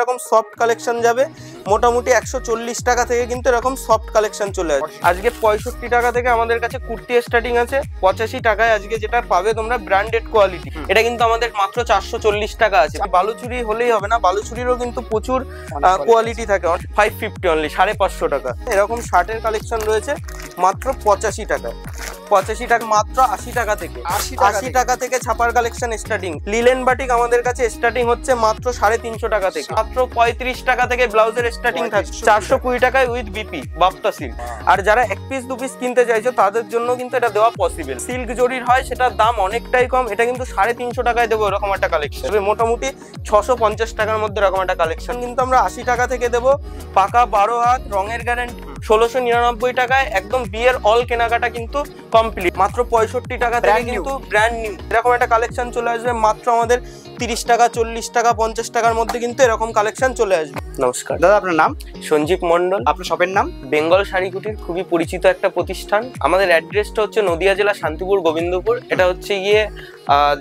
এরকম soft collection যাবে মোটামুটি 140 টাকা থেকে কিন্তু এরকম সফট কালেকশন চলে আসবে। আজকে 65 টাকা থেকে আমাদের কাছে কুর্তি স্টার্টিং আছে, 85 টাকায় আজকে যেটা পাবে তোমরা ব্র্যান্ডেড কোয়ালিটি, এটা কিন্তু আমাদের মাত্র 440 টাকা আছে। বালুচুরি হলেই হবে না, বালুচুরিরও কিন্তু প্রচুর কোয়ালিটি থাকে। 550 অনলি, 550 টাকা। এরকম শার্টের কালেকশন রয়েছে মাত্র 85 টাকা, 85 টাকা, মাত্র 80 টাকা থেকে 80 টাকা থেকে ছাপার কালেকশন স্টার্টিং। লিলেন বাটিক আমাদের কাছে স্টার্টিং হচ্ছে মাত্র 350 টাকা থেকে। মাত্র 35 টাকা থেকে ব্লাউজের স্টার্টিং থাকে, 420 টাকায় উইথ বিপি বাপ্তা সিল্ক। আর যারা এক পিস দু পিস কিনতে চাইছো তাদের জন্য কিন্তু এটা দেওয়া পসিবল। সিল্ক জরির হয়, সেটার দাম অনেকটাই কম, এটা কিন্তু 350 টাকায় দেবো এরকম একটা কালেকশন। মোটামুটি 650 টাকার মধ্যে এরকম একটা কালেকশন কিন্তু আমরা 80 টাকা থেকে দেবো। পাকা 12 হাত, রঙের গ্যারান্টি। 1699 টাকায় একদম বিয়ের অল কেনাকাটা কিন্তু কমপ্লিট। মাত্র 65 টাকা থেকে কিন্তু ব্র্যান্ড নিউ এরকম একটা কালেকশন চলে আসবে। মাত্র আমাদের 30 টাকা, 40 টাকা, 50 টাকার মধ্যে কিন্তু এরকম কালেকশন চলে আসবে। নমস্কার দাদা, আপনার নাম? সঞ্জীব মন্ডল। আপনার শপের নাম? বেঙ্গল শাড়ি কুটির, খুবই পরিচিত একটা প্রতিষ্ঠান। আমাদের অ্যাড্রেসটা হচ্ছে নদিয়া জেলা শান্তিপুর গোবিন্দপুর। এটা হচ্ছে গিয়ে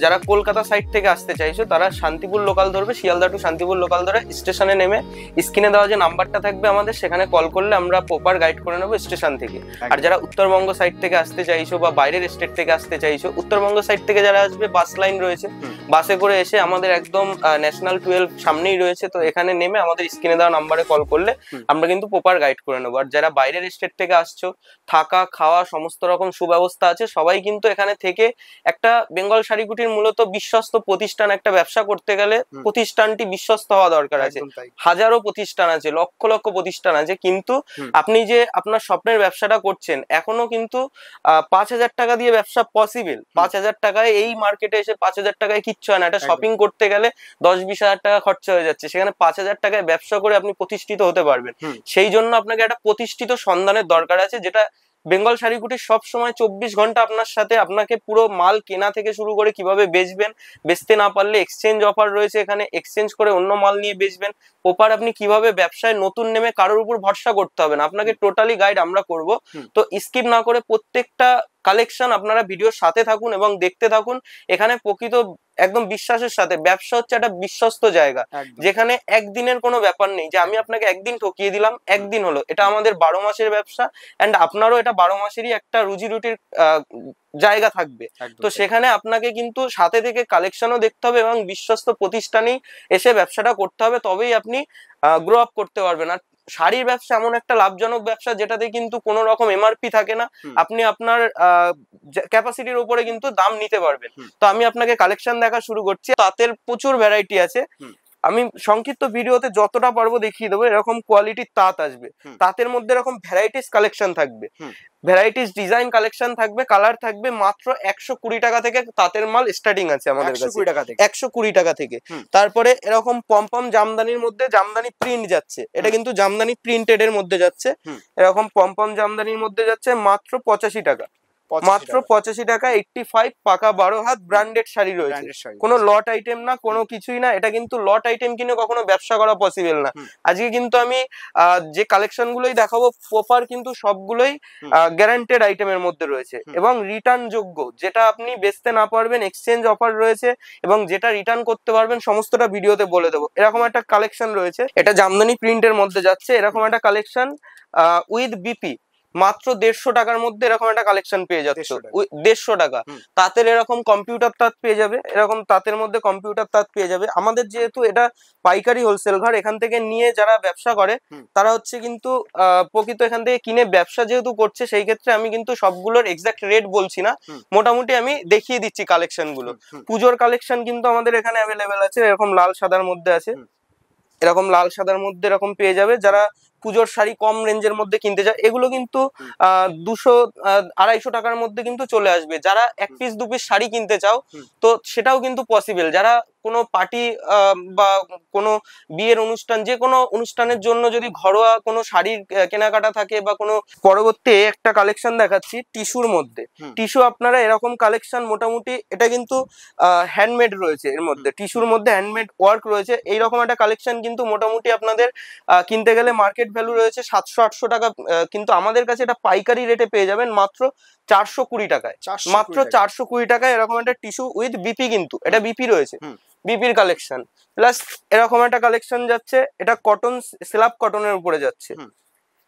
যারা কলকাতা সাইড থেকে আসতে চাইছো তারা শান্তিপুর লোকাল ধরবে, শিয়ালদা টু শান্তিপুর লোকাল ধরে স্টেশনে নেমে স্ক্রিনে দেওয়া যে নাম্বারটা থাকবে আমাদের, সেখানে কল করলে আমরা প্রপার গাইড করে নেবো স্টেশন থেকে। আর যারা উত্তরবঙ্গ সাইড থেকে আসতে চাইছো বা বাইরের স্টেট থেকে আসতে চাইছো, উত্তরবঙ্গ সাইড থেকে যারা আসবে বাস লাইন রয়েছে, বাসে করে এসে আমাদের একদম ন্যাশনাল 12 সামনেই রয়েছে, তো এখানে নেমে আমাদের স্ক্রিনে দেওয়া নাম্বারে কল করলে আমরা কিন্তু প্রপার গাইড করে নেবো। আর যারা বাইরের স্টেট থেকে আসছো, থাকা খাওয়া সমস্ত রকম সুব্যবস্থা আছে, সবাই কিন্তু এখানে থেকে একটা বেঙ্গল শাড়ি কুটির মূলত বিশ্বস্ত প্রতিষ্ঠান। একটা ব্যবসা করতে গেলে প্রতিষ্ঠানটি বিশ্বস্ত হওয়া দরকার আছে। হাজারো প্রতিষ্ঠান আছে, লক্ষ লক্ষ প্রতিষ্ঠান আছে, কিন্তু আপনি যে আপনার স্বপ্নের ব্যবসাটা করছেন, এখনো কিন্তু 5000 টাকা দিয়ে ব্যবসা পসিবল। 5000 টাকায় এই মার্কেটে এসে 5000 টাকায় কিচ্ছু হয় না। একটা শপিং করতে গেলে 10-20 হাজার টাকা খরচা হয়ে যাচ্ছে, সেখানে 5000 টাকায় ব্যবসা করে আপনি প্রতিষ্ঠিত হতে পারবেন। সেই জন্য আপনাকে একটা প্রতিষ্ঠিত সন্ধানের দরকার আছে, যেটা বেঙ্গল শাড়ি কুটির সব সময় 24 ঘন্টা আপনার সাথে। আপনাকে পুরো মাল কেনা থেকে শুরু করে কিভাবে বেচবেন, বেচতে না পারলে এক্সচেঞ্জ অফার রয়েছে এখানে, এক্সচেঞ্জ করে অন্য মাল নিয়ে বেচবেন। প্রপার আপনি কিভাবে ব্যবসায় নতুন নেমে কারোর উপর ভরসা করতে হবে না, আপনাকে টোটালি গাইড আমরা করব। তো স্কিপ না করে প্রত্যেকটা কালেকশন আপনারা ভিডিওর সাথে থাকুন এবং দেখতে থাকুন। এখানে প্রকৃত একদম বিশ্বাসের সাথে, ব্যবসা হচ্ছে একটা বিশ্বস্ত জায়গা, যেখানে একদিনের কোনো ব্যাপার নেই যে আমি আপনাকে একদিন ঠকিয়ে দিলাম, একদিন হলো। এটা আমাদের 12 মাসের ব্যবসা, এন্ড আপনারও এটা 12 মাসেরই একটা রুজি রুটির জায়গা থাকবে। তো সেখানে আপনাকে কিন্তু সাথে থেকে কালেকশনও দেখতে হবে এবং বিশ্বস্ত প্রতিষ্ঠানেই এসে ব্যবসাটা করতে হবে, তবেই আপনি গ্রো আপ করতে পারবেন। আর শাড়ির ব্যবসা এমন একটা লাভজনক ব্যবসা যেটাতে কিন্তু কোনো রকম এমআরপি থাকে না, আপনি আপনার ক্যাপাসিটির উপরে কিন্তু দাম নিতে পারবেন। তো আমি আপনাকে কালেকশন দেখা শুরু করছি। তাঁতের প্রচুর ভ্যারাইটি আছে, আমি সংক্ষিপ্ত ভিডিওতে যতটা পারবো দেখিয়ে দেবো। এরকম কোয়ালিটির তাঁত আসবে, তাঁতের মধ্যে এরকম ভ্যারাইটিস কালেকশন থাকবে, ভ্যারাইটিস ডিজাইন কালেকশন থাকবে, কালার থাকবে। মাত্র 120 টাকা থেকে তাঁতের মাল স্টার্টিং আছে আমাদের কাছে, 120 টাকা থেকে। তারপরে এরকম পমপম জামদানির মধ্যে জামদানি প্রিন্ট যাচ্ছে, এটা কিন্তু জামদানি প্রিন্টেড এর মধ্যে যাচ্ছে। এরকম পমপম জামদানির মধ্যে যাচ্ছে মাত্র 85 টাকা, মাত্র 85 টাকা। 85 পাকা 12 হাত ব্র্যান্ডেড শাড়ি রয়েছে, কোনো লট আইটেম না, কোনো কিছুই না। এটা কিন্তু লট আইটেম কিনে কখনো ব্যবসা করা পসিবল না। আজকে কিন্তু আমি যে কালেকশন গুলোই দেখাবো প্রপার কিন্তু সবগুলোই গ্যারান্টেড আইটেমের মধ্যে রয়েছে এবং রিটার্ন যোগ্য। যেটা আপনি বেচতে না পারবেন এক্সচেঞ্জ অফার রয়েছে, এবং যেটা রিটার্ন করতে পারবেন সমস্তটা ভিডিওতে বলে দেবো। এরকম একটা কালেকশন রয়েছে, এটা জামদানি প্রিন্টের মধ্যে যাচ্ছে। এরকম একটা কালেকশন উইথ বিপি মাত্র 150 টাকার মধ্যে এরকম একটা কালেকশন পেয়ে যাচ্ছে। 150 টাকা। তাঁতের এরকম কম্পিউটার তাঁত পেয়ে যাবে, এরকম তাঁতের মধ্যে কম্পিউটার তাঁত পেয়ে যাবে। আমাদের যেহেতু এটা পাইকারি হোলসেল ঘর, এখান থেকে নিয়ে যারা ব্যবসা করে তারা হচ্ছে কিন্তু প্রকৃত এখান থেকে কিনে ব্যবসা যেহেতু করছে, সেই ক্ষেত্রে আমি কিন্তু সবগুলোর এক্সাক্ট রেট বলছি না, মোটামুটি আমি দেখিয়ে দিচ্ছি কালেকশন গুলো। পুজোর কালেকশন কিন্তু আমাদের এখানে অ্যাভেলেবেল আছে। এরকম লাল সাদার মধ্যে আছে, এরকম লাল সাদার মধ্যে এরকম পেয়ে যাবে। যারা পুজোর শাড়ি কম রেঞ্জের মধ্যে কিনতে চায়, এগুলো কিন্তু 200-250 টাকার মধ্যে কিন্তু চলে আসবে। যারা এক পিস দু পিস শাড়ি কিনতে চাও, তো সেটাও কিন্তু পসিবল। যারা কোনো পার্টি বা কোনো বিয়ের অনুষ্ঠান, যে কোনো অনুষ্ঠানের জন্য যদি ঘরোয়া কোনো শাড়ির কেনাকাটা থাকে বা কোনো, পরবর্তী একটা কালেকশন দেখাচ্ছি টিস্যুর মধ্যে। টিস্যু আপনারা এরকম কালেকশন মোটামুটি, এটা কিন্তু হ্যান্ডমেড রয়েছে, এর মধ্যে টিস্যুর মধ্যে হ্যান্ডমেড ওয়ার্ক রয়েছে। এইরকম একটা কালেকশন কিন্তু মোটামুটি আপনাদের কিনতে গেলে মার্কেট ভ্যালু রয়েছে 700-800 টাকা, কিন্তু আমাদের কাছে এটা পাইকারি রেটে পেয়ে যাবেন মাত্র 420 টাকায়, মাত্র 420 টাকায় এরকম একটা টিস্যু উইথ বিপি, কিন্তু এটা বিপি রয়েছে, বিপির কালেকশন। প্লাস এরকম একটা কালেকশন যাচ্ছে, এটা কটন, স্ল্যাব কটনের উপরে যাচ্ছে,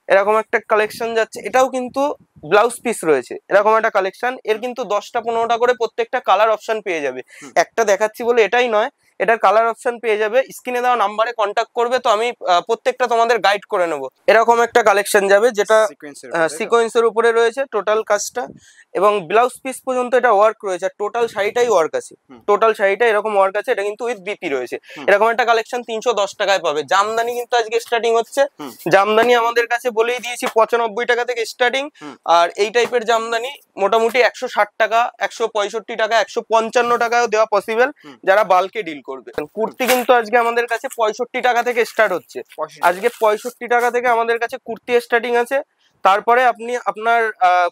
এরকম একটা কালেকশন যাচ্ছে, এটাও কিন্তু ব্লাউজ পিস রয়েছে, এরকম একটা কালেকশন। এর কিন্তু 10টা 15টা করে প্রত্যেকটা কালার অপশন পেয়ে যাবে। একটা দেখাচ্ছি বলে এটাই নয়, এটার কালার অপশন পেয়ে যাবে। স্ক্রিনে দেওয়া নাম্বারে কন্ট্যাক্ট করবে, তো আমি প্রত্যেকটা তোমাদের গাইড করে নেবো। এরকম একটা কালেকশন যাবে যেটা সিকোয়েন্সের উপরে রয়েছে টোটাল কাজটা, এবং ব্লাউজ পিস পর্যন্ত এটা ওয়ার্ক রয়েছে, আর টোটাল শাড়িটাই ওয়ার্ক আছে, টোটাল শাড়িটা এরকম ওয়ার্ক আছে। এটা কিন্তু উইথ বিপি রয়েছে। এরকম একটা কালেকশন 310 টাকায় পাবে। জামদানি কিন্তু আজকে স্টার্টিং হচ্ছে, জামদানি আমাদের কাছে বলেই দিয়েছি 95 টাকা থেকে স্টার্টিং। আর এই টাইপের জামদানি মোটামুটি 160 টাকা, 165 টাকা, 155 টাকাও দেওয়া পসিবল যারা বাল্কে ডিল করবে। কুর্তি কিন্তু আজকে আমাদের কাছে 65 টাকা থেকে স্টার্ট হচ্ছে, আজকে 65 টাকা থেকে আমাদের কাছে কুর্তি স্টার্টিং আছে। তারপরে আপনি আপনার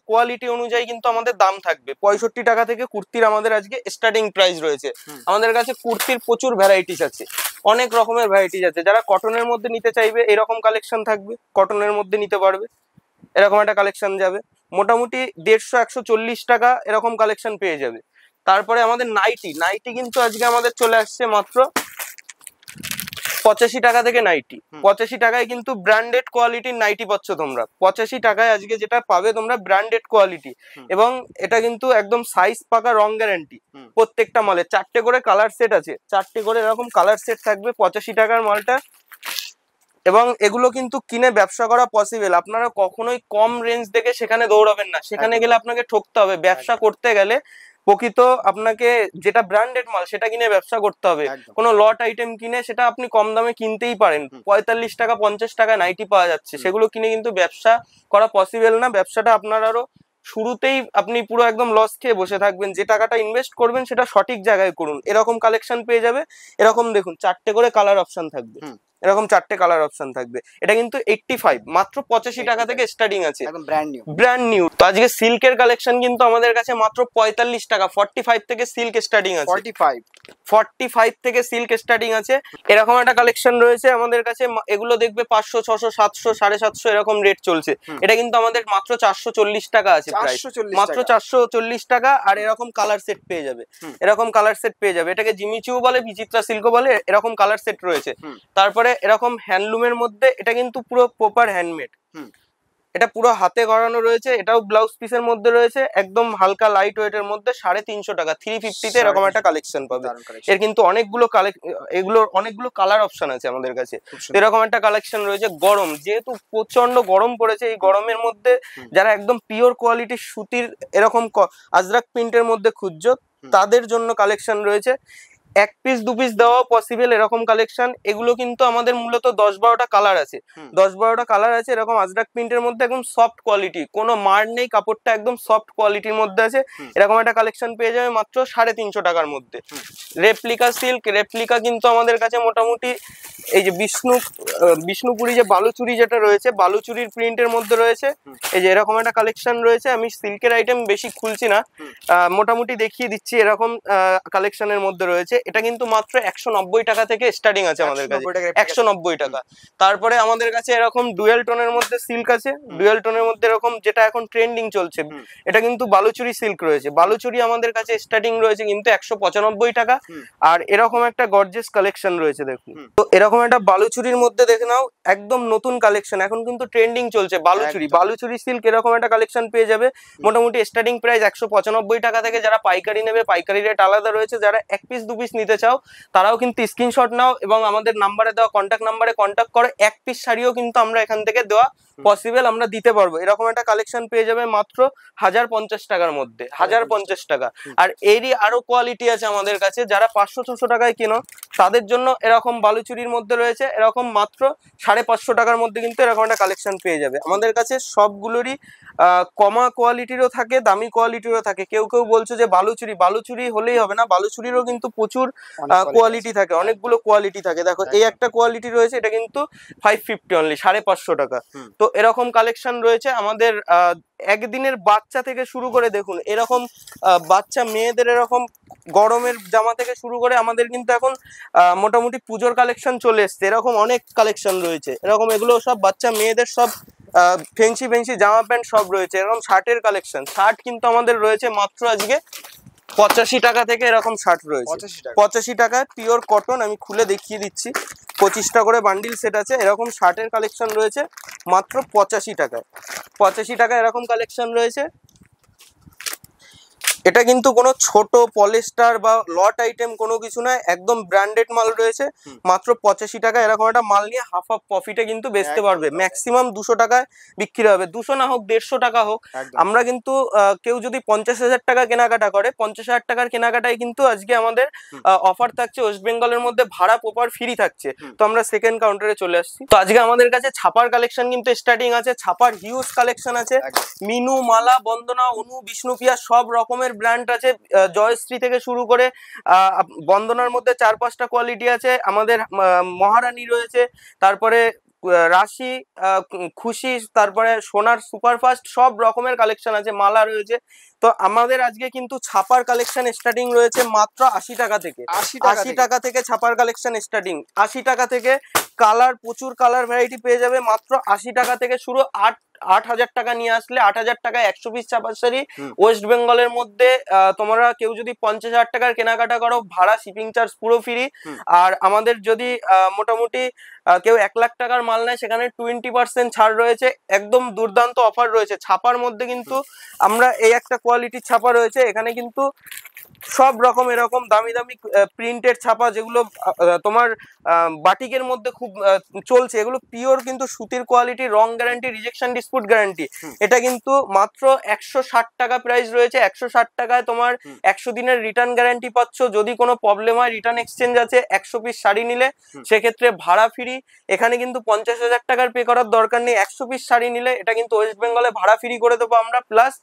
কোয়ালিটি অনুযায়ী কিন্তু আমাদের দাম থাকবে। 65 টাকা থেকে কুর্তির আমাদের আজকে স্টার্টিং প্রাইস রয়েছে। আমাদের কাছে কুর্তির প্রচুর ভ্যারাইটিস আছে, অনেক রকমের ভ্যারাইটিস আছে। যারা কটনের মধ্যে নিতে চাইবে এরকম কালেকশন থাকবে, কটনের মধ্যে নিতে পারবে, এরকম একটা কালেকশন যাবে। মোটামুটি 150-140 টাকা এরকম কালেকশন পেয়ে যাবে। তারপরে আমাদের নাইটি, নাইটি কিন্তু আজকে আমাদের চলে আসছে মাত্র 85 টাকা থেকে নাইটি। 85 টাকায় কিন্তু ব্র্যান্ডেড কোয়ালিটির নাইটি পাচ্ছ তোমরা। 85 টাকায় আজকে যেটা পাবে তোমরা ব্র্যান্ডেড কোয়ালিটি, এবং এটা কিন্তু একদম সাইজ পাকা, রং গ্যারান্টি। প্রত্যেকটা মালে 4টে করে কালার সেট আছে, 4টে করে এরকম কালার সেট থাকবে 85 টাকার মালটা। এবং এগুলো কিন্তু কিনে ব্যবসা করা পসিবল। আপনারা কখনোই কম রেঞ্জ দেখে সেখানে দৌড়াবেন না, সেখানে গেলে আপনাকে ঠকতে হবে। ব্যবসা করতে গেলে প্রকৃত আপনাকে যেটা ব্র্যান্ডেড মাল সেটা কিনে ব্যবসা করতে হবে। কোনো লট আইটেম কিনে সেটা আপনি কম দামে কিনতেই পারেন, 45 টাকা 50 টাকা নাইটি পাওয়া যাচ্ছে, সেগুলো কিনে কিন্তু ব্যবসা করা পসিবল না। ব্যবসাটা আপনার আরো শুরুতেই আপনি পুরো একদম লস খেয়ে বসে থাকবেন। যে টাকাটা ইনভেস্ট করবেন সেটা সঠিক জায়গায় করুন। এরকম কালেকশন পেয়ে যাবে, এরকম দেখুন 4টে করে কালার অপশন থাকবে, এরকম 4টে কালার অপশন থাকবে। এটা কিন্তু 85, মাত্র 85 টাকা থেকে স্টার্টিং আছে, একদম ব্র্যান্ড নিউ। তো আজকে সিল্কের কালেকশন কিন্তু আমাদের কাছে মাত্র 45 টাকা, 45 থেকে সিল্ক স্টার্টিং আছে, 45 থেকে সিল্ক স্টার্টিং আছে। এরকম একটা কালেকশন রয়েছে আমাদের কাছে, এগুলো দেখবে 500, 600, 700, 750 এরকম রেট চলছে। এটা কিন্তু আমাদের মাত্র 440 টাকা আছে প্রাইস, মাত্র 440 টাকা। আর এরকম কালার সেট পেয়ে যাবে, এরকম কালার সেট পেয়ে যাবে। এটাকে জিমিচু বলে, বিচিত্রা সিল্ক বলে, এরকম কালার সেট রয়েছে। তারপরে এরকম হ্যান্ডলুমের মধ্যে, এটা কিন্তু পুরো প্রপার হ্যান্ডমেড, এটা পুরো হাতে গড়ানো রয়েছে, এটাও ব্লাউজ পিসের মধ্যে রয়েছে, একদম হালকা লাইট ওয়েটের মধ্যে 350 টাকা, 350 তে এরকম একটা কালেকশন পাবে। এর কিন্তু এগুলোর অনেকগুলো কালার অপশন আছে আমাদের কাছে। এরকম একটা কালেকশন রয়েছে। গরম, যেহেতু প্রচন্ড গরম পড়েছে, এই গরমের মধ্যে যারা একদম পিওর কোয়ালিটির সুতির এরকম আজরাক প্রিন্টের মধ্যে খুঁজছো, তাদের জন্য কালেকশন রয়েছে। 1 পিস 2 পিস দেওয়া পসিবল এরকম কালেকশন। এগুলো কিন্তু আমাদের মূলত 10-12টা কালার আছে, 10-12টা কালার আছে এরকম আজরাক প্রিন্টের মধ্যে, একদম সফট কোয়ালিটি, কোনো মার নেই, কাপড়টা একদম সফট কোয়ালিটির মধ্যে আছে। এরকম একটা কালেকশন পেয়ে যাবে মাত্র 350 টাকার মধ্যে। রেপ্লিকা সিল্ক, রেপ্লিকা কিন্তু আমাদের কাছে মোটামুটি এই যে বিষ্ণুপুরি যে বালুচুরি যেটা রয়েছে, বালুচুরির প্রিন্টের মধ্যে রয়েছে। এই যে এরকম একটা কালেকশন রয়েছে। আমি সিল্কের আইটেম বেশি খুলছি না, মোটামুটি দেখিয়ে দিচ্ছি। এরকম কালেকশনের মধ্যে রয়েছে। এটা কিন্তু মাত্র 190 টাকা থেকে স্টার্টিং আছে আমাদের কাছে, 190 টাকা। তারপরে আমাদের কাছে এরকম ডুয়েল টোনের মধ্যে সিল্ক আছে, ডুয়েল টোনের মধ্যে এরকম যেটা এখন ট্রেন্ডিং চলছে, এটা কিন্তু বালুচুরি সিল্ক রয়েছে। বালুচুরি আমাদের কাছে স্টার্টিং রয়েছে কিন্তু 195 টাকা। আর এরকম একটা গর্জিয়াস কালেকশন রয়েছে দেখুন। তো এরকম একটা বালুচুরির মধ্যে দেখে নাও, একদম নতুন কালেকশন, এখন কিন্তু ট্রেন্ডিং চলছে বালুচুরি, বালুচুরি সিল্ক। এরকম একটা কালেকশন পেয়ে যাবে মোটামুটি স্টার্টিং প্রাইস 195 টাকা থেকে। যারা পাইকারি নেবে, পাইকারি রেট আলাদা রয়েছে। যারা 1 পিস 2 পিস নিতে চাও তারাও কিন্তু স্ক্রিনশট নাও এবং আমাদের নাম্বারে দেওয়া কন্ট্যাক্ট নাম্বারে কন্ট্যাক্ট করো। 1 পিস শাড়িও কিন্তু আমরা এখান থেকে দেওয়া পসিবল, আমরা দিতে পারবো। এরকম একটা কালেকশন পেয়ে যাবে মাত্র 1050 টাকার মধ্যে, 1050 টাকা। আর এরই আরো কোয়ালিটি আছে আমাদের কাছে। যারা 500-600 টাকায় কেনো তাদের জন্য এরকম বালুচুরির মধ্যে রয়েছে, এরকম মাত্র 550 টাকার মধ্যে কিন্তু এরকম একটা কালেকশন পেয়ে যাবে। আমাদের কাছে সবগুলোরই কমা কোয়ালিটিরও থাকে, দামি কোয়ালিটিরও থাকে। কেউ কেউ বলছো যে বালুচুরি হলেই হবে না, বালুচুরিরও কিন্তু প্রচুর কোয়ালিটি থাকে, অনেকগুলো কোয়ালিটি থাকে। দেখো এই একটা কোয়ালিটি রয়েছে, এটা কিন্তু 550 অনলি, 550 টাকা। তো এরকম কালেকশন রয়েছে আমাদের। একদিনের বাচ্চা থেকে শুরু করে দেখুন, এরকম বাচ্চা মেয়েদের এরকম গরমের জামা থেকে শুরু করে আমাদের কিন্তু এখন মোটামুটি পুজোর কালেকশন চলে এসছে। এরকম অনেক কালেকশন রয়েছে, এরকম এগুলো সব বাচ্চা মেয়েদের সব ফেন্সি ফেন্সি জামা প্যান্ট সব রয়েছে। এরকম শার্টের কালেকশন, শার্ট কিন্তু আমাদের রয়েছে মাত্র আজকে 85 টাকা থেকে এরকম শার্ট রয়েছে। 85 টাকায় পিওর কটন, আমি খুলে দেখিয়ে দিচ্ছি। 25টা করে বান্ডিল সেট আছে। এরকম শার্টের কালেকশন রয়েছে মাত্র 85 টাকায়। 85 টাকায় এরকম কালেকশন রয়েছে। এটা কিন্তু কোনো ছোট পলিস্টার বা লট আইটেম কোনো কিছু নয়, একদম ব্র্যান্ডেড মাল রয়েছে। মাত্র 85 টাকা এরকম একটা মাল নিয়ে হাফ হাফ প্রফিটে কিন্তু বেচতে পারবে। ম্যাক্সিমাম 200 টাকায় বিক্রি হবে, 200 না হোক 150 টাকা হোক। আমরা কিন্তু কেউ যদি 50,000 টাকা কেনাকাটা করে, 50,000 টাকার কেনাকাটায় কিন্তু আজকে আমাদের অফার থাকছে ওয়েস্ট বেঙ্গলের মধ্যে, ভাড়া প্রপার ফ্রি থাকছে। তো আমরা সেকেন্ড কাউন্টারে চলে আসছি। তো আজকে আমাদের কাছে ছাপার কালেকশন কিন্তু স্টার্টিং আছে, ছাপার হিউজ কালেকশন আছে। মিনু, মালা, বন্দনা, অনু, বিষ্ণুপ্রিয়া সব রকমের ব্র্যান্ড আছে। জয়শ্রী থেকে শুরু করে বন্দনার মধ্যে 4-5টা কোয়ালিটি আছে। আমাদের মহারানী রয়েছে, তারপরে রাশি, খুশি, তারপরে সোনার সুপারফাস্ট, সব রকমের কালেকশন আছে। মালা রয়েছে। তো আমাদের আজকে কিন্তু ছাপার কালেকশন স্টার্টিং রয়েছে মাত্র 80 টাকা থেকে। 80 টাকা থেকে ছাপার কালেকশন স্টার্টিং। 80 টাকা থেকে কালার, প্রচুর কালার ভ্যারাইটি পেয়ে যাবে। মাত্র 80 টাকা থেকে শুরু। 8,000 টাকা নিয়ে আসলে 8,000 টাকায় 100 পিস ছাপার শাড়ি ওয়েস্ট বেঙ্গলের মধ্যে। তোমরা কেউ যদি 50,000 টাকার কেনাকাটা করো, ভাড়া শিপিং চার্জ পুরো ফ্রি। আর আমাদের যদি মোটামুটি কেউ 1 লাখ টাকার মাল নেয়, সেখানে 20% ছাড় রয়েছে। একদম দুর্দান্ত অফার রয়েছে। ছাপার মধ্যে কিন্তু আমরা এই একটা কোয়ালিটির ছাপা রয়েছে, এখানে কিন্তু সব রকম এরকম দামি দামি প্রিন্টেড ছাপা, যেগুলো তোমার বাটিকের মধ্যে খুব চলছে। এগুলো পিওর কিন্তু সুতির কোয়ালিটি, রং গ্যারান্টি, রিজেকশন ডিসপুট গ্যারান্টি। এটা কিন্তু মাত্র 160 টাকা প্রাইস রয়েছে। 160 টাকায় তোমার 100 দিনের রিটার্ন গ্যারান্টি পাচ্ছ। যদি কোনো প্রবলেম হয়, রিটার্ন এক্সচেঞ্জ আছে। 100 পিস শাড়ি নিলে সেক্ষেত্রে ভাড়া ফ্রি। এখানে কিন্তু 50,000 টাকার পে করার দরকার নেই। 100 পিস শাড়ি নিলে এটা কিন্তু ওয়েস্ট বেঙ্গলে ভাড়া ফ্রি করে দেবো আমরা। প্লাস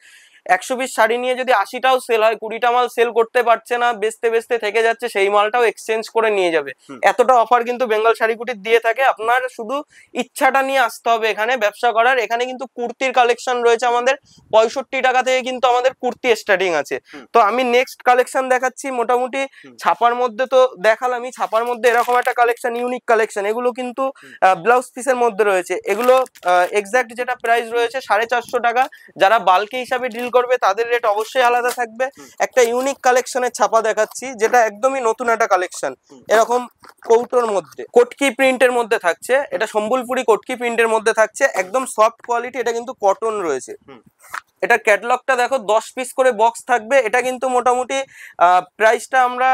100 পিস শাড়ি নিয়ে যদি 80টাও সেল হয়, 20টা মাল সেল করতে পারছে না, বেচতে বেচতে থেকে যাচ্ছে, সেই মালটাও এক্সচেঞ্জ করে নিয়ে যাবে। এতটা অফার কিন্তু বেঙ্গল শাড়িকুটির দিয়ে থাকে। আপনার শুধু ইচ্ছাটা নিয়ে আসতে হবে এখানে ব্যবসা করার। এখানে কিন্তু কুর্তির কালেকশন রয়েছে আমাদের 65 টাকা থেকে কিন্তু আমাদের কুর্তি স্টার্টিং আছে। তো আমি নেক্সট কালেকশন দেখাচ্ছি। মোটামুটি ছাপার মধ্যে তো দেখালামই, ছাপার মধ্যে এরকম একটা কালেকশন, ইউনিক কালেকশন। এগুলো কিন্তু ব্লাউজ পিসের মধ্যে রয়েছে। এগুলো এক্সাক্ট যেটা প্রাইস রয়েছে 450 টাকা। যারা বাল্কে হিসাবে ডিল করবে তাদের রেট অবশ্যই আলাদা থাকবে। একটা ইউনিক কালেকশনের ছাপা দেখাচ্ছি, যেটা একদমই নতুন একটা কালেকশন। এরকম কৌটোর মধ্যে কটকি প্রিন্টের মধ্যে থাকছে। এটা সম্বলপুরি কটকি প্রিন্টের মধ্যে থাকছে, একদম সফট কোয়ালিটি। এটা কিন্তু কটন রয়েছে। এটা ক্যাটালগটা দেখো, 10 পিস করে বক্স থাকবে। এটা কিন্তু মোটামুটি প্রাইসটা আমরা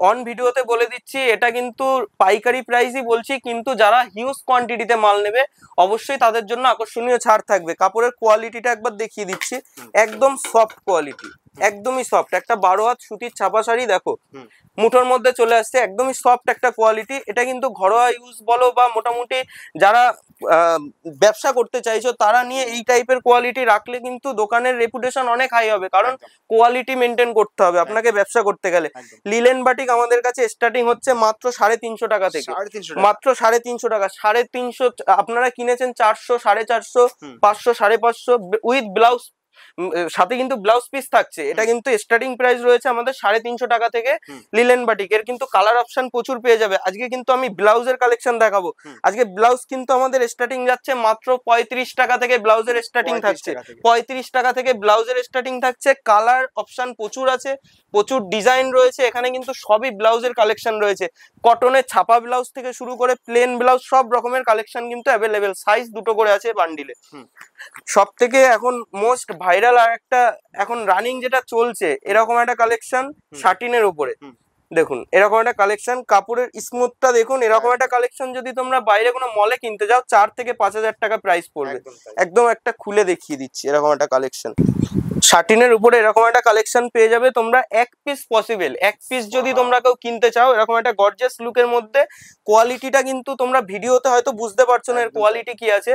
অন ভিডিওতে বলে দিচ্ছি। এটা কিন্তু পাইকারি প্রাইসই বলছি, কিন্তু যারা হিউজ কোয়ান্টিটিতে মাল নেবে অবশ্যই তাদের জন্য আকর্ষণীয় ছাড় থাকবে। কাপড়ের কোয়ালিটিটা একবার দেখিয়ে দিচ্ছি, একদম সফট কোয়ালিটি, একদমই সফট। একটা 12 হাত সুতির ছাপা শাড়ি দেখো, মুঠোর মধ্যে চলে আসছে, একদমই সফট একটা কোয়ালিটি। এটা কিন্তু ঘরোয়া ইউজ বলো বা মোটামুটি যারা ব্যবসা করতে চাইছো তারা নিয়ে এই টাইপের কোয়ালিটি রাখলে কিন্তু দোকানের রেপুটেশন অনেক হাই হবে, কারণ কোয়ালিটি মেনটেন করতে হবে আপনাকে ব্যবসা করতে গেলে। লিলেন বাটিক আমাদের কাছে স্টার্টিং হচ্ছে মাত্র 350 টাকা থেকে। মাত্র 350 টাকা। 350 আপনারা কিনেছেন 400, 450, 500, 550 উইথ ব্লাউজ, সাথে কিন্তু ব্লাউজ পিস থাকছে। এটা কিন্তু স্টার্টিং প্রাইস রয়েছে আমাদের 350 টাকা থেকে। লিলেন বাটিক এর কিন্তু কালার অপশন প্রচুর পেয়ে যাবে। আজকে কিন্তু আমি ব্লাউজের কালেকশন দেখাবো। আজকে ব্লাউজ কিন্তু আমাদের স্টার্টিং যাচ্ছে মাত্র 35 টাকা থেকে। ব্লাউজের স্টার্টিং থাকছে 35 টাকা থেকে, ব্লাউজের স্টার্টিং থাকছে। কালার অপশন প্রচুর আছে, প্রচুর ডিজাইন রয়েছে। এখানে কিন্তু সবই ব্লাউজের কালেকশন রয়েছে। কটনের ছাপা ব্লাউজ থেকে শুরু করে প্লেন ব্লাউজ, সব রকমের কালেকশন কিন্তু অ্যাভেলেবেল। সাইজ দুটো করে আছে বান্ডিলে। সব থেকে এখন মোস্ট ভাইরাল আর একটা এখন রানিং যেটা চলছে, এরকম একটা কালেকশন শাটিনের উপরে দেখুন। এরকম একটা কালেকশন, কাপড়ের স্মুথটা দেখুন। এরকম একটা কালেকশন যদি তোমরা বাইরে কোনো মলে কিনতে যাও, 4 থেকে 5,000 টাকা প্রাইস পড়বে। একদম একটা খুলে দেখিয়ে দিচ্ছি, এরকম একটা কালেকশন শাটিনের উপরে এরকম একটা কালেকশন পেয়ে যাবে তোমরা। 1 পিস পসিবল, 1 পিস যদি তোমরা কেউ কিনতে চাও, এরকম একটা গর্জিয়াস লুকের মধ্যে। কোয়ালিটিটা কিন্তু তোমরা ভিডিওতে হয়তো বুঝতে পারছো না এর কোয়ালিটি কি আছে।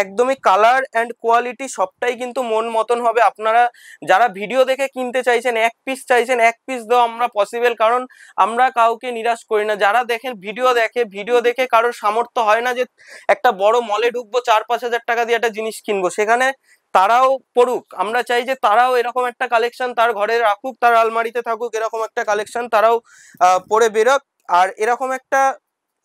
একদমই কালার এন্ড কোয়ালিটি সবটাই কিন্তু মন মতন হবে। আপনারা যারা ভিডিও দেখে কিনতে চাইছেন, 1 পিস চাইছেন, 1 পিস দাও আমরা পসিবল, কারণ আমরা কাউকে নিরাশ করি না। যারা দেখেন ভিডিও দেখে কারোর সামর্থ্য হয় না যে একটা বড় মলে ঢুকবো, 4-5 হাজার টাকা দিয়ে একটা জিনিস কিনবো, সেখানে তারাও পড়ুক। আমরা চাই যে তারাও এরকম একটা কালেকশন তার ঘরে রাখুক, তার আলমারিতে থাকুক, এরকম একটা কালেকশন তারাও পরে বেরোক। আর এরকম একটা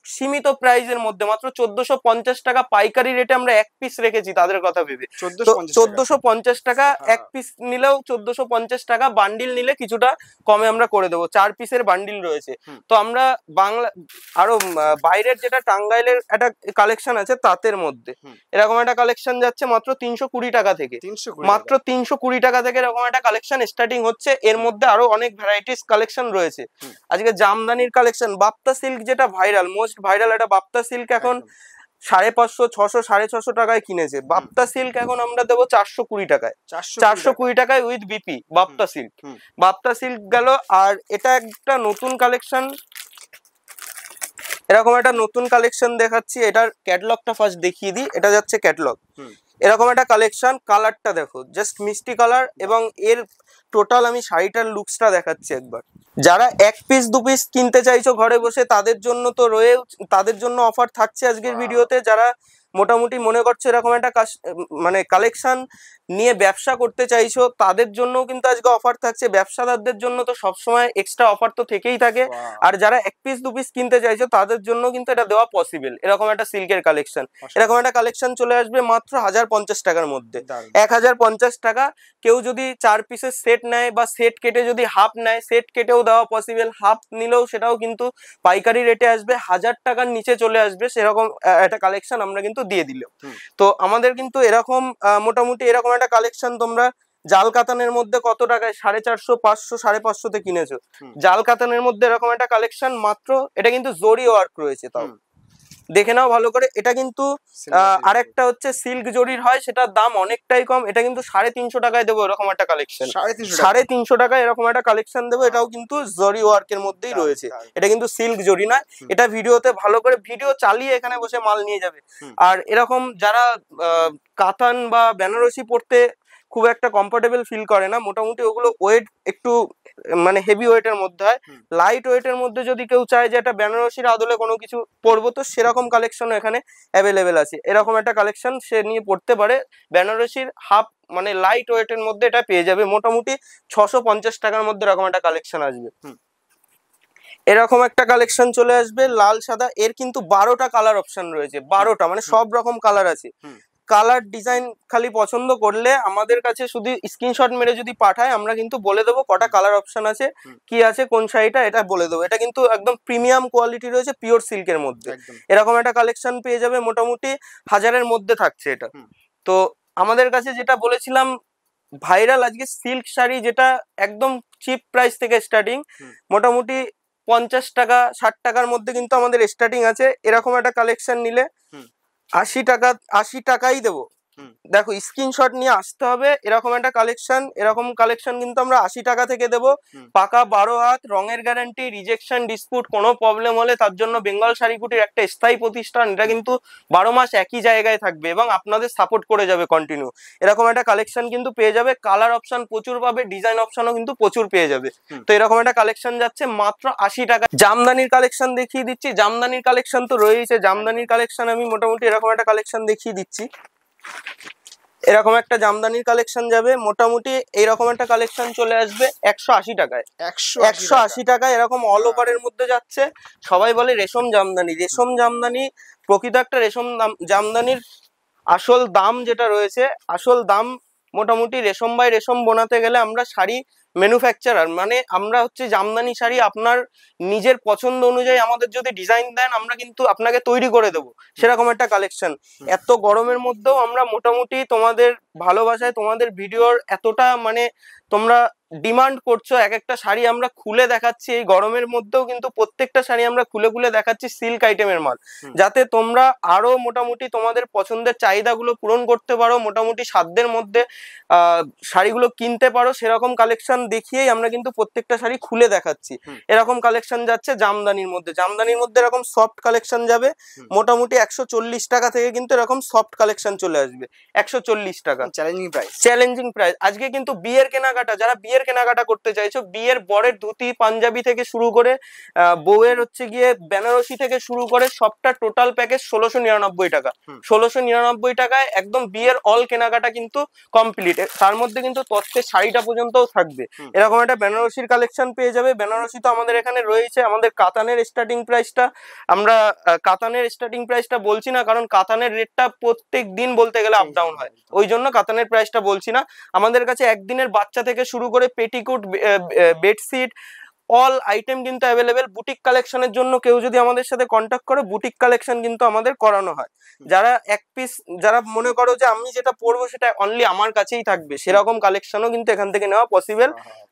সীমিত প্রাইসের মধ্যে মাত্র 1450 টাকা পাইকারি রেটে আমরা এক পিস রেখেছি তাদের কথা ভেবে। 1450 টাকা এক পিস নিলেও 1450 টাকা, বান্ডিল নিলে কিছুটা কমে আমরা করে দেবো। 4 পিসের বান্ডিল রয়েছে। তো আমরা বাংলা আরো বাইরের যেটা টাঙ্গাইলের একটা কালেকশন আছে তাদের মধ্যে এরকম একটা কালেকশন যাচ্ছে মাত্র 320 টাকা থেকে, মাত্র 320 টাকা থেকে এরকম একটা কালেকশন স্টার্টিং হচ্ছে। এর মধ্যে আরো অনেক ভ্যারাইটিস কালেকশন রয়েছে। আজকে জামদানির কালেকশন, বাপ্তা সিল্ক যেটা ভাইরাল, মোস্ট ভাইরাল একটা বাপ্তা সিল্ক এখন 550, 600, 650 টাকায় কিনেছে। বাপ্তা সিল্ক এখন আমরা দেবো 420 টাকায়, 420 টাকায় with BP Bapta silk. Bapta silk গেল। আর এটা একটা নতুন কালেকশন, এরকম একটা নতুন কালেকশন দেখাচ্ছি। এটার ক্যাটালগটা ফার্স্ট দেখিয়ে দিই। এটা যাচ্ছে ক্যাটালগ, এরকম একটা কালেকশন। কালারটা দেখো, জাস্ট মিষ্টি কালার। এবং এর টোটাল আমি শাড়িটার লুকসটা দেখাচ্ছি একবার। যারা এক পিস দু পিস কিনতে চাইছো ঘরে বসে তাদের জন্য তো তাদের জন্য অফার থাকছে আজকের ভিডিওতে। যারা মোটামুটি মনে করছো এরকম একটা মানে কালেকশন নিয়ে ব্যবসা করতে চাইছো তাদের জন্য কিন্তু আজকে অফার থাকছে। ব্যবসাদারদের জন্য তো সবসময় এক্সট্রা অফার তো থেকেই থাকে। আর যারা এক পিস দু পিস কিনতে চাইছো তাদের জন্য কিন্তু এটা দেওয়া পসিবল। এরকম একটা সিল্কের কালেকশন, এরকম একটা কালেকশন চলে আসবে মাত্র 1050 টাকার মধ্যে। 1050 টাকা। কেউ যদি 4 পিসের সেট নেয় বা সেট কেটে যদি হাফ নেয়, সেট কেটেও দেওয়া পসিবল। হাফ নিলেও সেটাও কিন্তু পাইকারি রেটে আসবে, 1000 টাকার নিচে চলে আসবে। সেরকম একটা কালেকশন আমরা কিন্তু দিয়ে দিল। তো আমাদের কিন্তু এরকম মোটামুটি এরকম একটা কালেকশন তোমরা জাল কাতানের মধ্যে কত টাকায় 450, 500, 550 কিনেছো। জাল কাতানের মধ্যে এরকম একটা কালেকশন মাত্র, এটা কিন্তু জরি ওয়ার্ক রয়েছে, তাও দেখে নাও ভালো করে। এটা কিন্তু আরেকটা হচ্ছে সিল্ক জরির হয়, সেটার দাম অনেকটাই কম। এটা কিন্তু 350 টাকায় দেবো এরকম একটা কালেকশন, 350 টাকায় এরকম একটা কালেকশন দেবো। এটাও কিন্তু জরি ওয়ার্কের মধ্যেই রয়েছে, এটা কিন্তু সিল্ক জরি না। এটা ভিডিওতে ভালো করে ভিডিও চালিয়ে এখানে বসে মাল নিয়ে যাবে। আর এরকম যারা কাতান বা বেনারসি পড়তে খুব একটা কমফোর্টেবল ফিল করে না, মোটামুটি ওগুলো ওয়েট একটু মানে হেভি ওয়েটের মধ্যে হয়। লাইট ওয়েটের মধ্যে যদি কেউ চায় যে একটা বেনারসির আদলে কোনো কিছু পরবো, তো সেরকম কালেকশনও এখানে অ্যাভেলেবেল আছে। এরকম একটা কালেকশন সে নিয়ে পড়তে পারে। বেনারসির হাফ মানে লাইট ওয়েটের মধ্যে এটা পেয়ে যাবে মোটামুটি 650 টাকার মধ্যে। এরকম একটা কালেকশন আসবে। এরকম একটা কালেকশন চলে আসবে লাল সাদা। এর কিন্তু 12টা কালার অপশন রয়েছে, 12টা মানে সব রকম কালার আছে। কালার ডিজাইন খালি পছন্দ করলে আমাদের কাছে শুধু স্ক্রিনশট মেরে যদি পাঠায় আমরা কিন্তু বলে দেবো কটা কালার অপশন আছে, কি আছে, কোন শাড়িটা, এটা বলে দেবো। এটা কিন্তু একদম প্রিমিয়াম কোয়ালিটি রয়েছে, পিওর সিল্কের মধ্যে। এরকম একটা কালেকশন পেয়ে যাবে মোটামুটি 1000-এর মধ্যে থাকছে এটা। তো আমাদের কাছে যেটা বলেছিলাম ভাইরাল আজকে সিল্ক শাড়ি, যেটা একদম চিপ প্রাইস থেকে স্টার্টিং, মোটামুটি 50 টাকা 60 টাকার মধ্যে কিন্তু আমাদের স্টার্টিং আছে। এরকম একটা কালেকশন নিলে 80 টাকাই দেবো। দেখো স্ক্রিনশট নিয়ে আসতে হবে। এরকম একটা কালেকশন, এরকম কালেকশন কিন্তু আমরা 80 টাকা থেকে দেবো। পাকা 12 হাত, রঙের গ্যারান্টি, রিজেকশন ডিসপুট কোনো প্রবলেম হলে তার জন্য বেঙ্গল শাড়িকুটির একটা স্থায়ী প্রতিষ্ঠান। এটা কিন্তু 12 মাস একই জায়গায় থাকবে এবং আপনাদের সাপোর্ট করে যাবে কন্টিনিউ। এরকম একটা কালেকশন কিন্তু পেয়ে যাবে। কালার অপশন প্রচুর পাবে, ডিজাইন অপশনও কিন্তু প্রচুর পেয়ে যাবে। তো এরকম একটা কালেকশন যাচ্ছে মাত্র 80 টাকা। জামদানির কালেকশন দেখিয়ে দিচ্ছি। জামদানির কালেকশন তো রয়েছে, জামদানির কালেকশন আমি মোটামুটি এরকম একটা কালেকশন দেখিয়ে দিচ্ছি। এরকম একটা জামদানির কালেকশন যাবে মোটামুটি এইরকম একটা কালেকশন চলে আসবে 180 টাকায়। 180 টাকায় এরকম অল ওভারের মধ্যে যাচ্ছে। সবাই বলে রেশম জামদানি, রেশম জামদানি প্রকৃত একটা রেশম জামদানির আসল দাম যেটা রয়েছে, আসল দাম মোটামুটি রেশম বাই রেশম বোনাতে গেলে আমরা শাড়ি ম্যানুফ্যাকচারার, মানে আমরা হচ্ছে জামদানি শাড়ি আপনার নিজের পছন্দ অনুযায়ী আমাদের যদি ডিজাইন দেন আমরা কিন্তু আপনাকে তৈরি করে দেবো, সেরকম একটা কালেকশন। এত গরমের মধ্যেও আমরা মোটামুটি তোমাদের ভালোবাসায়, তোমাদের ভিডিওর এতটা মানে তোমরা ডিমান্ড করছো, এক একটা শাড়ি আমরা খুলে দেখাচ্ছি এই গরমের মধ্যেও, কিন্তু প্রত্যেকটা শাড়ি আমরা খুলে খুলে দেখাচ্ছি সিল্ক আইটেমের মাল, যাতে তোমরা আরো মোটামুটি তোমাদের পছন্দের চাহিদাগুলো পূরণ করতে পারো, মোটামুটি সাধ্যের মধ্যে শাড়িগুলো কিনতে পারো। সেরকম কালেকশন দেখিয়েই আমরা কিন্তু প্রত্যেকটা শাড়ি খুলে দেখাচ্ছি। এরকম কালেকশন যাচ্ছে জামদানির মধ্যে। জামদানির মধ্যে এরকম সফট কালেকশন যাবে মোটামুটি 140 টাকা থেকে কিন্তু এরকম সফট কালেকশন চলে আসবে 140 টাকা। Challenging price, challenging price. আজকে কিন্তু বিয়ের কেনাকাটা, যারা বিয়ের বিয়ের কেনাকাটা করতে চাইছো, বিয়ের বরের ধুতি পাঞ্জাবি থেকে শুরু করে বউয়ের হচ্ছে গিয়ে বেনারসি থেকে শুরু করে সবটা টোটাল প্যাকেজ 1699 টাকা। 1699 টাকায় একদম বিয়ের অল কেনাকাটা কিন্তু কমপ্লিট। তার মধ্যে কিন্তু তত্ত্বের শাড়িটা পর্যন্তও থাকবে। এরকম একটা বেনারসির কালেকশন পেয়ে যাবে। বেনারসি তো আমাদের এখানে রয়েছে। আমাদের কাতানের স্টার্টিং প্রাইসটা, আমরা কাতানের স্টার্টিং প্রাইসটা বলছি না, কারণ কাতানের রেটটা প্রত্যেক দিন বলতে গেলে আপ ডাউন হয়, ওই জন্য কাতানের প্রাইসটা বলছি না। আমাদের কাছে একদিনের বাচ্চা থেকে শুরু করে পেটিকুট, বেডশিট, অল আইটেম কিন্তু অ্যাভেলেবেল। বুটিক কালেকশনের জন্য কেউ যদি আমাদের সাথে কন্ট্যাক্ট করে, বুটিক কালেকশন কিন্তু আমাদের করানো হয়। যারা এক পিস, যারা মনে করো যে আমি যেটা পরবো সেটা অনলি আমার কাছেই থাকবে, সেরকম কালেকশনও কিন্তু এখান থেকে নেওয়া পসিবল।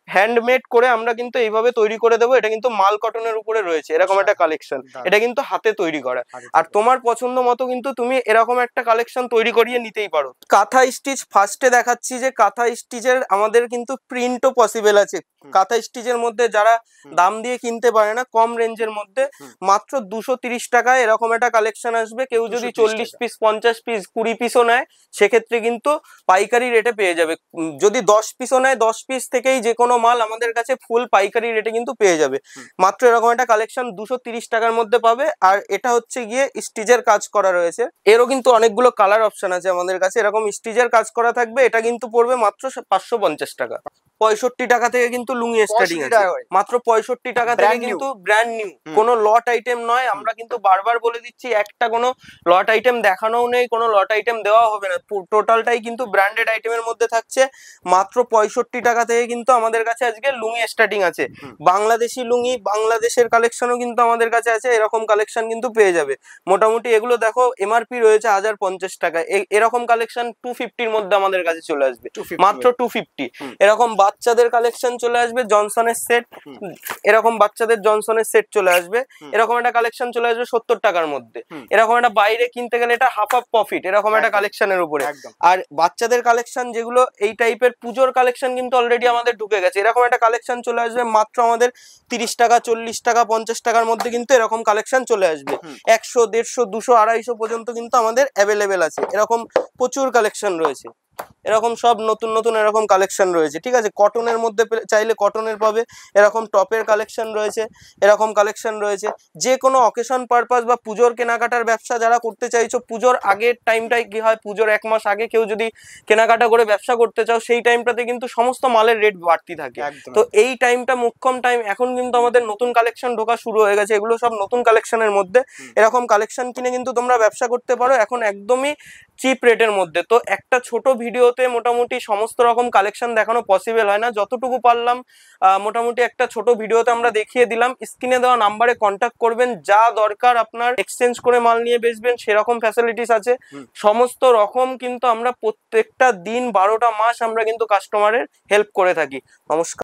হ্যান্ডমেড করে আমরা কিন্তু এইভাবে তৈরি করে দেবো। এটা কিন্তু মাল কটনের উপরে রয়েছে এরকম একটা কালেকশন, এটা কিন্তু হাতে তৈরি করা। আর তোমার পছন্দ মতো কিন্তু তুমি এরকম একটা কালেকশন তৈরি করিয়ে নিতেই পারো। কাঁথা স্টিচ ফার্স্টে দেখাচ্ছি যে কাঁথা স্টিচের আমাদের কিন্তু প্রিন্টও পসিবল আছে। কাঁথা স্টিচের মধ্যে যারা দাম দিয়ে কিনতে পারে না, কম রেঞ্জের মধ্যে মাত্র 230 টাকায় এরকম একটা কালেকশন আসবে। কেউ যদি 40 পিস, 50 পিস, 20 পিসও নেয়, সেক্ষেত্রে কিন্তু পাইকারি রেটে পেয়ে যাবে। যদি 10 পিসও নেয়, 10 পিস থেকেই যে কোনো মাল আমাদের কাছে ফুল পাইকারি রেটে কিন্তু পেয়ে যাবে। মাত্র এরকম একটা কালেকশন 230 টাকার মধ্যে পাবে। আর এটা হচ্ছে গিয়ে স্টিচের কাজ করা রয়েছে, এরও কিন্তু অনেকগুলো কালার অপশন আছে আমাদের কাছে। এরকম স্টিচের কাজ করা থাকবে, এটা কিন্তু পড়বে মাত্র 550 টাকা। 65 টাকা থেকে কিন্তু লুঙ্গি স্টার্টিং আছে, মাত্র 65 টাকা থেকে কিন্তু ব্র্যান্ড নিউ, কোনো লট আইটেম নয়। আমরা কিন্তু বারবার বলে দিচ্ছি, একটা কোনো লট আইটেম দেখানোও নেই, কোনো লট আইটেম দেওয়া হবে না, টোটালটাই কিন্তু ব্র্যান্ডেড আইটেমের মধ্যে থাকছে। মাত্র 65 টাকা থেকে কিন্তু আমাদের কাছে আজকে লুঙ্গি স্টার্টিং আছে। বাংলাদেশি লুঙ্গি, বাংলাদেশের কালেকশনও কিন্তু আমাদের কাছে আছে, এরকম কালেকশন কিন্তু পেয়ে যাবে। মোটামুটি এগুলো দেখো এমআরপি রয়েছে 1050 টাকা, এরকম কালেকশন 250-র মধ্যে আমাদের কাছে চলে আসবে, মাত্র 250। এরকম বাচ্চাদের কালেকশন চলে আসবে, জনসনের সেট, এরকম বাচ্চাদের জনসনের সেট চলে আসবে। এরকম একটা কালেকশন চলে আসবে 70 টাকার মধ্যে। এরকম একটা বাইরে কিনতে গেলে এটা হাফ হাফ প্রফিট, এরকম একটা কালেকশনের উপরে। আর বাচ্চাদের কালেকশন যেগুলো এই টাইপের পুজোর কালেকশন কিন্তু অলরেডি আমাদের ঢুকে গেছে। এরকম একটা কালেকশন চলে আসবে মাত্র আমাদের 30 টাকা, 40 টাকা, 50 টাকার মধ্যে কিন্তু এরকম কালেকশন চলে আসবে। 100, 150, 200, 250 পর্যন্ত কিন্তু আমাদের অ্যাভেলেবেল আছে। এরকম প্রচুর কালেকশন রয়েছে, এরকম সব নতুন নতুন এরকম কালেকশন রয়েছে। ঠিক আছে, কটনের মধ্যে চাইলে কটনের পাবে, এরকম টপের কালেকশন রয়েছে, এরকম কালেকশন রয়েছে। যে কোনো অকেশন পারপাস বা পুজোর কেনাকাটার ব্যবসা যারা করতে চাইছো, পুজোর আগের টাইমটাই কি হয়, পুজোর 1 মাস আগে কেউ যদি কেনাকাটা করে ব্যবসা করতে চাও, সেই টাইমটাতে কিন্তু সমস্ত মালের রেট বাড়তি থাকে। তো এই টাইমটা মুখ্যম টাইম। এখন কিন্তু আমাদের নতুন কালেকশন ঢোকা শুরু হয়ে গেছে, এগুলো সব নতুন কালেকশনের মধ্যে। এরকম কালেকশন কিনে কিন্তু তোমরা ব্যবসা করতে পারো এখন একদমই চিপ রেটের মধ্যে। তো একটা ছোট ভিডিওতে মোটামুটি সমস্ত রকম কালেকশন দেখানো পসিবল হয় না, যতটুকু পারলাম মোটামুটি একটা ছোট ভিডিওতে আমরা দেখিয়ে দিলাম। স্ক্রিনে দেওয়া নাম্বারে কন্ট্যাক্ট করবেন, যা দরকার আপনার এক্সচেঞ্জ করে মাল নিয়ে বেচবেন সেরকম ফ্যাসিলিটিস আছে সমস্ত রকম। কিন্তু আমরা প্রত্যেকটা দিন 12টা মাস আমরা কিন্তু কাস্টমারের হেল্প করে থাকি। নমস্কার।